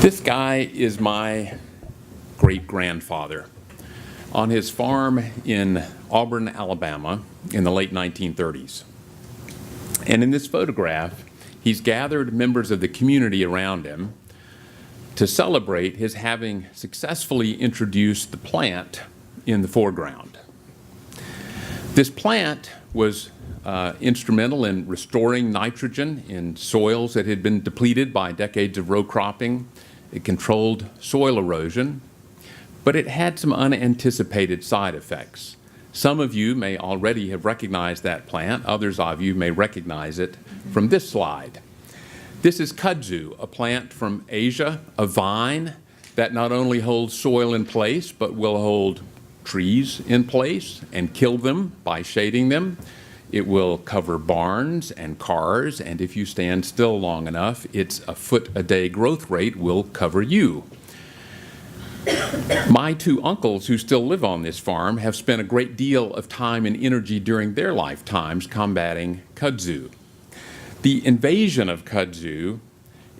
This guy is my great-grandfather. On his farm in Auburn, Alabama, in the late 1930s. And in this photograph, he's gathered members of the community around him to celebrate his having successfully introduced the plant in the foreground. This plant was instrumental in restoring nitrogen in soils that had been depleted by decades of row cropping. It controlled soil erosion, but it had some unanticipated side effects. Some of you may already have recognized that plant. Others of you may recognize it from this slide. This is Kudzu, a plant from Asia, a vine that not only holds soil in place, but will hold trees in place and kill them by shading them. It will cover barns and cars, and if you stand still long enough, its a foot-a-day growth rate will cover you. My two uncles who still live on this farm have spent a great deal of time and energy during their lifetimes combating kudzu. The invasion of kudzu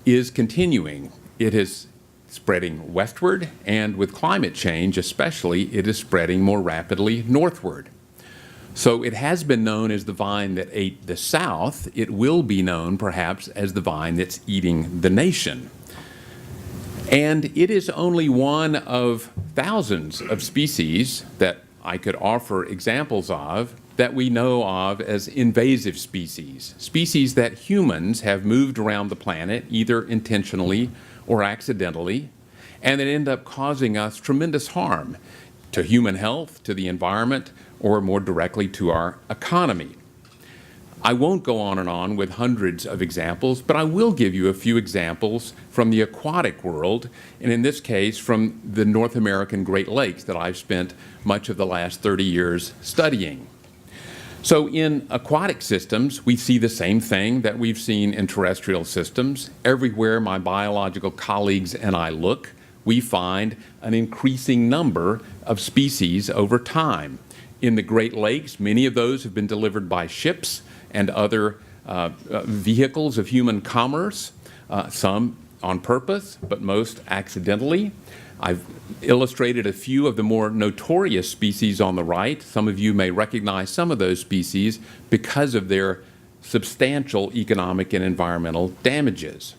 is continuing. It is spreading westward, and with climate change especially, it is spreading more rapidly northward. So it has been known as the vine that ate the South. It will be known perhaps as the vine that's eating the nation. And it is only one of thousands of species that I could offer examples of that we know of as invasive species, species that humans have moved around the planet either intentionally or accidentally, and that end up causing us tremendous harm to human health, to the environment, or more directly to our economy. I won't go on and on with hundreds of examples, but I will give you a few examples from the aquatic world, and in this case from the North American Great Lakes that I've spent much of the last 30 years studying. So in aquatic systems, we see the same thing that we've seen in terrestrial systems. Everywhere my biological colleagues and I look, we find an increasing number of species over time. In the Great Lakes, many of those have been delivered by ships and other vehicles of human commerce, some on purpose, but most accidentally. I've illustrated a few of the more notorious species on the right. Some of you may recognize some of those species because of their substantial economic and environmental damages.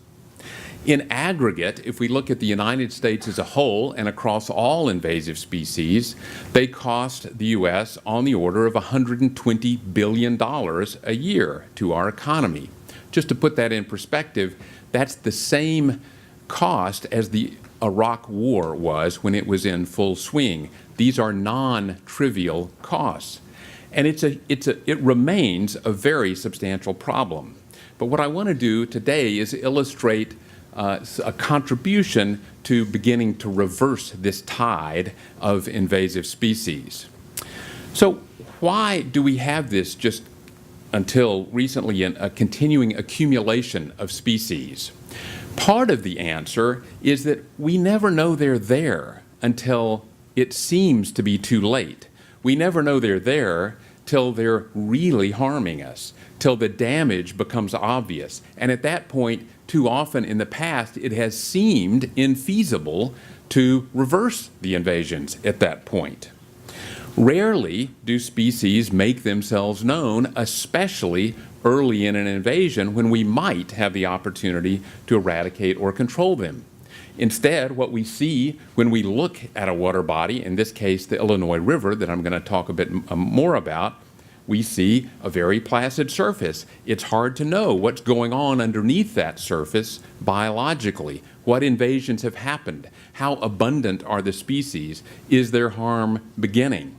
In aggregate, if we look at the United States as a whole and across all invasive species, they cost the U.S. on the order of $120 billion a year to our economy. Just to put that in perspective, that's the same cost as the Iraq War was when it was in full swing. These are non-trivial costs. And it remains a very substantial problem. But what I want to do today is illustrate a contribution to beginning to reverse this tide of invasive species. So why do we have this just until recently a continuing accumulation of species? Part of the answer is that we never know they're there until it seems to be too late. We never know they're there till they're really harming us, till the damage becomes obvious. And at that point, too often in the past, it has seemed infeasible to reverse the invasions at that point. Rarely do species make themselves known, especially early in an invasion when we might have the opportunity to eradicate or control them. Instead, what we see when we look at a water body, in this case the Illinois River that I'm going to talk a bit more about, we see a very placid surface. It's hard to know what's going on underneath that surface biologically. What invasions have happened? How abundant are the species? Is there harm beginning?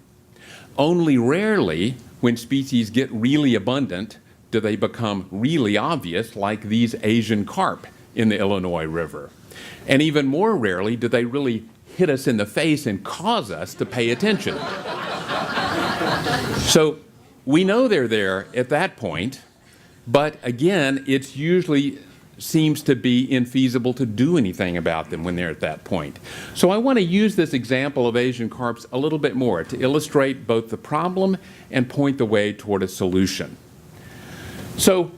Only rarely, when species get really abundant, do they become really obvious, like these Asian carp in the Illinois River. And even more rarely do they really hit us in the face and cause us to pay attention. So we know they're there at that point, but again, it usually seems to be infeasible to do anything about them when they're at that point. So I want to use this example of Asian carps a little bit more to illustrate both the problem and point the way toward a solution. So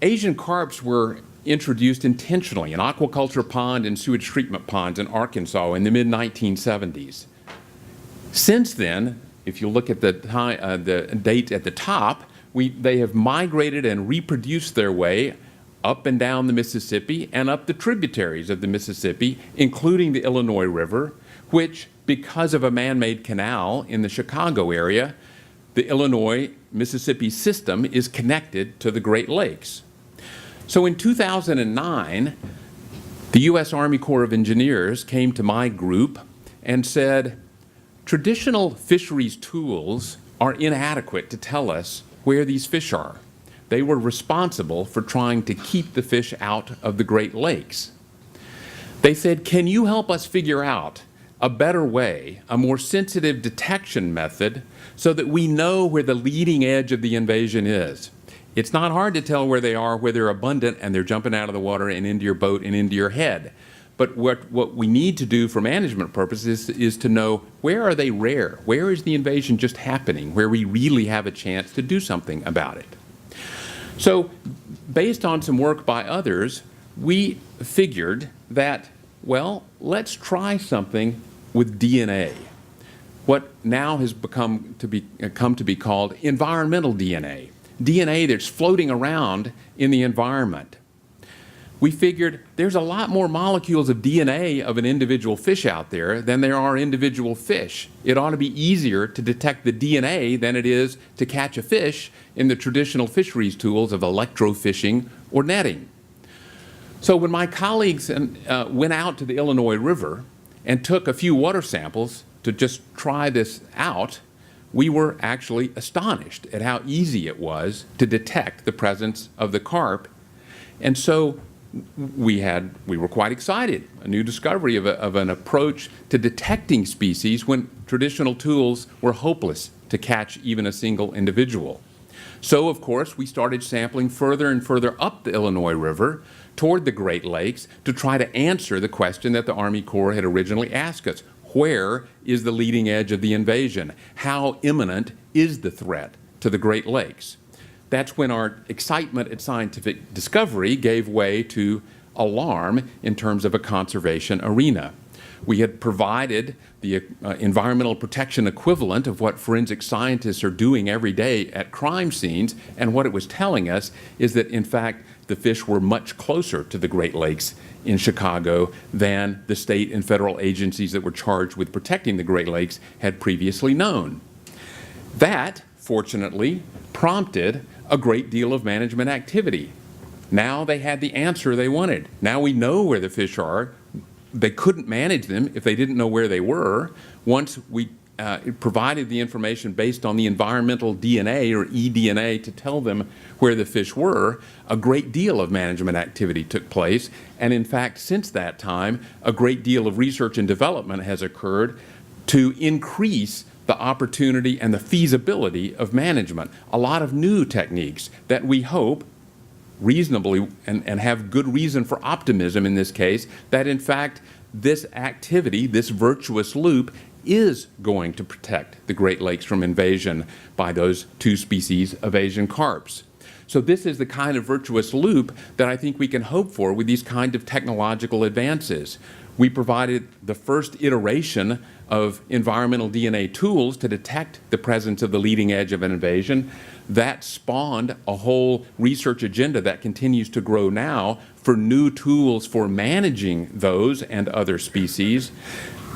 Asian carps were introduced intentionally an aquaculture pond and sewage treatment ponds in Arkansas in the mid-1970s. Since then, if you look at the date at the top, they have migrated and reproduced their way up and down the Mississippi and up the tributaries of the Mississippi, including the Illinois River, which, because of a man-made canal in the Chicago area, the Illinois-Mississippi system is connected to the Great Lakes. So in 2009, the U.S. Army Corps of Engineers came to my group and said, traditional fisheries tools are inadequate to tell us where these fish are. They were responsible for trying to keep the fish out of the Great Lakes. They said, can you help us figure out a better way, a more sensitive detection method, so that we know where the leading edge of the invasion is? It's not hard to tell where they are, where they're abundant and they're jumping out of the water and into your boat and into your head. But what we need to do for management purposes is to know, where are they rare? Where is the invasion just happening, where we really have a chance to do something about it? So based on some work by others, we figured that, well, let's try something with DNA, what now has come to be called environmental DNA, DNA that's floating around in the environment. We figured there's a lot more molecules of DNA of an individual fish out there than there are individual fish. It ought to be easier to detect the DNA than it is to catch a fish in the traditional fisheries tools of electrofishing or netting. So when my colleagues went out to the Illinois River and took a few water samples to just try this out, we were actually astonished at how easy it was to detect the presence of the carp. And so we were quite excited, a new discovery of an approach to detecting species when traditional tools were hopeless to catch even a single individual. So, of course, we started sampling further and further up the Illinois River toward the Great Lakes to try to answer the question that the Army Corps had originally asked us. Where is the leading edge of the invasion? How imminent is the threat to the Great Lakes? That's when our excitement at scientific discovery gave way to alarm in terms of a conservation arena. We had provided the environmental protection equivalent of what forensic scientists are doing every day at crime scenes, and what it was telling us is that, in fact, the fish were much closer to the Great Lakes in Chicago than the state and federal agencies that were charged with protecting the Great Lakes had previously known. That, fortunately, prompted a great deal of management activity. Now they had the answer they wanted. Now we know where the fish are. They couldn't manage them if they didn't know where they were. Once we provided the information based on the environmental DNA or eDNA to tell them where the fish were, a great deal of management activity took place. And in fact, since that time, a great deal of research and development has occurred to increase the opportunity and the feasibility of management. A lot of new techniques that we hope reasonably and have good reason for optimism in this case, that in fact this activity, this virtuous loop, is going to protect the Great Lakes from invasion by those two species of Asian carps. So this is the kind of virtuous loop that I think we can hope for with these kind of technological advances. We provided the first iteration of environmental DNA tools to detect the presence of the leading edge of an invasion. That spawned a whole research agenda that continues to grow now for new tools for managing those and other species.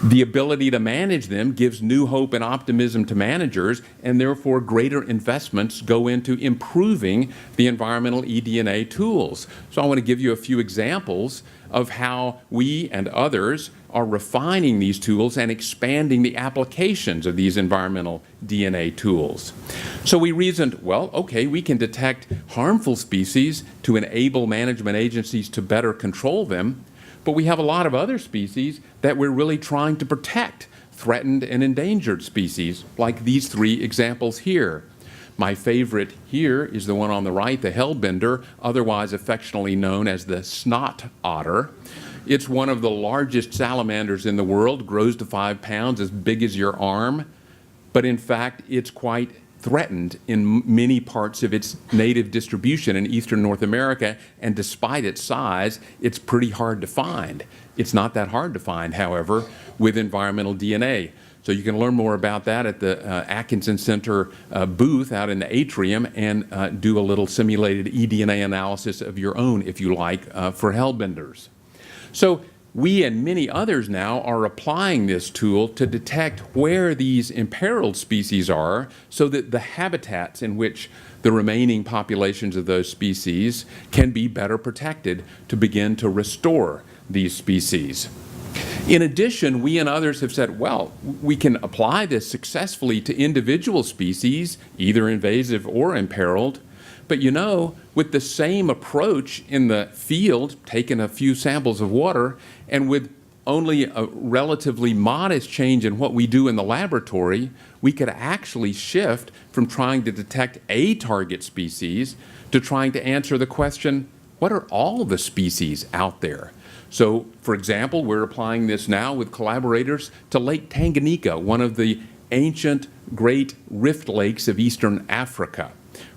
The ability to manage them gives new hope and optimism to managers, and therefore greater investments go into improving the environmental eDNA tools. So I want to give you a few examples of how we and others are refining these tools and expanding the applications of these environmental DNA tools. So we reasoned, well, okay, we can detect harmful species to enable management agencies to better control them, but we have a lot of other species that we're really trying to protect, threatened and endangered species, like these three examples here. My favorite here is the one on the right, the Hellbender, otherwise affectionately known as the snot otter. It's one of the largest salamanders in the world, grows to 5 pounds, as big as your arm, but in fact it's quite threatened in many parts of its native distribution in eastern North America, and despite its size, it's pretty hard to find. It's not that hard to find, however, with environmental DNA. So you can learn more about that at the Atkinson Center booth out in the atrium, and do a little simulated eDNA analysis of your own, if you like, for Hellbenders. So we and many others now are applying this tool to detect where these imperiled species are, so that the habitats in which the remaining populations of those species can be better protected to begin to restore these species. In addition, we and others have said, well, we can apply this successfully to individual species, either invasive or imperiled, but you know, with the same approach in the field, taking a few samples of water, and with only a relatively modest change in what we do in the laboratory, we could actually shift from trying to detect a target species to trying to answer the question, what are all the species out there? So, for example, we're applying this now with collaborators to Lake Tanganyika, one of the ancient great rift lakes of eastern Africa,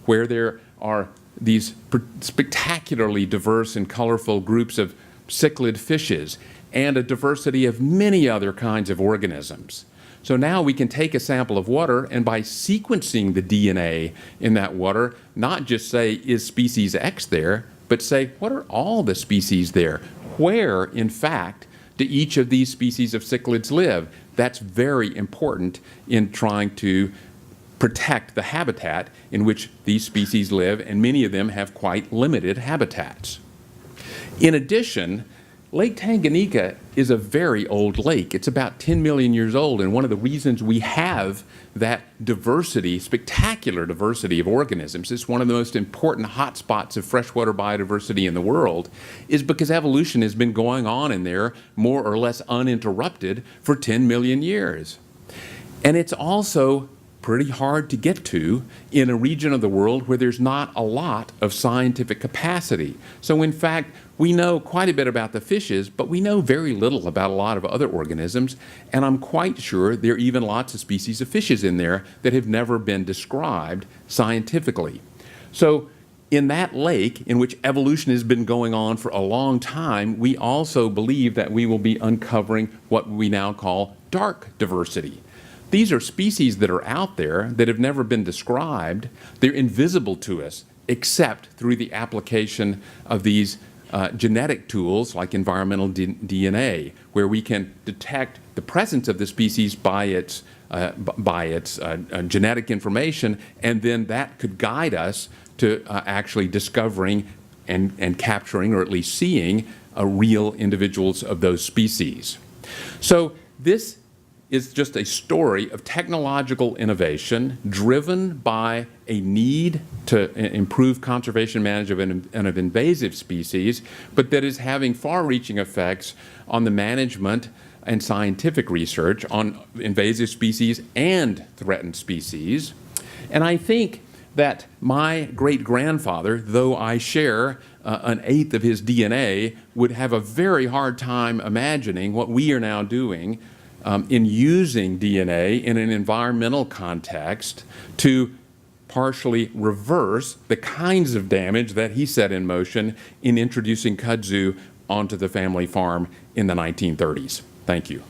where there are these spectacularly diverse and colorful groups of cichlid fishes and a diversity of many other kinds of organisms. So now we can take a sample of water, and by sequencing the DNA in that water, not just say, is species X there, but say, what are all the species there? Where, in fact, do each of these species of cichlids live? That's very important in trying to protect the habitat in which these species live, and many of them have quite limited habitats. In addition, Lake Tanganyika is a very old lake. It's about 10 million years old, and one of the reasons we have that diversity, spectacular diversity of organisms, it's one of the most important hotspots of freshwater biodiversity in the world, is because evolution has been going on in there more or less uninterrupted for 10 million years. And it's also pretty hard to get to in a region of the world where there's not a lot of scientific capacity. So in fact, we know quite a bit about the fishes, but we know very little about a lot of other organisms, and I'm quite sure there are even lots of species of fishes in there that have never been described scientifically. So in that lake, in which evolution has been going on for a long time, we also believe that we will be uncovering what we now call dark diversity. These are species that are out there that have never been described. They're invisible to us, except through the application of these genetic tools like environmental DNA, where we can detect the presence of the species by its genetic information, and then that could guide us to actually discovering and capturing, or at least seeing, real individuals of those species. So this is just a story of technological innovation driven by a need to improve conservation management of invasive species, but that is having far-reaching effects on the management and scientific research on invasive species and threatened species. And I think that my great-grandfather, though I share an eighth of his DNA, would have a very hard time imagining what we are now doing in using DNA in an environmental context to partially reverse the kinds of damage that he set in motion in introducing kudzu onto the family farm in the 1930s. Thank you.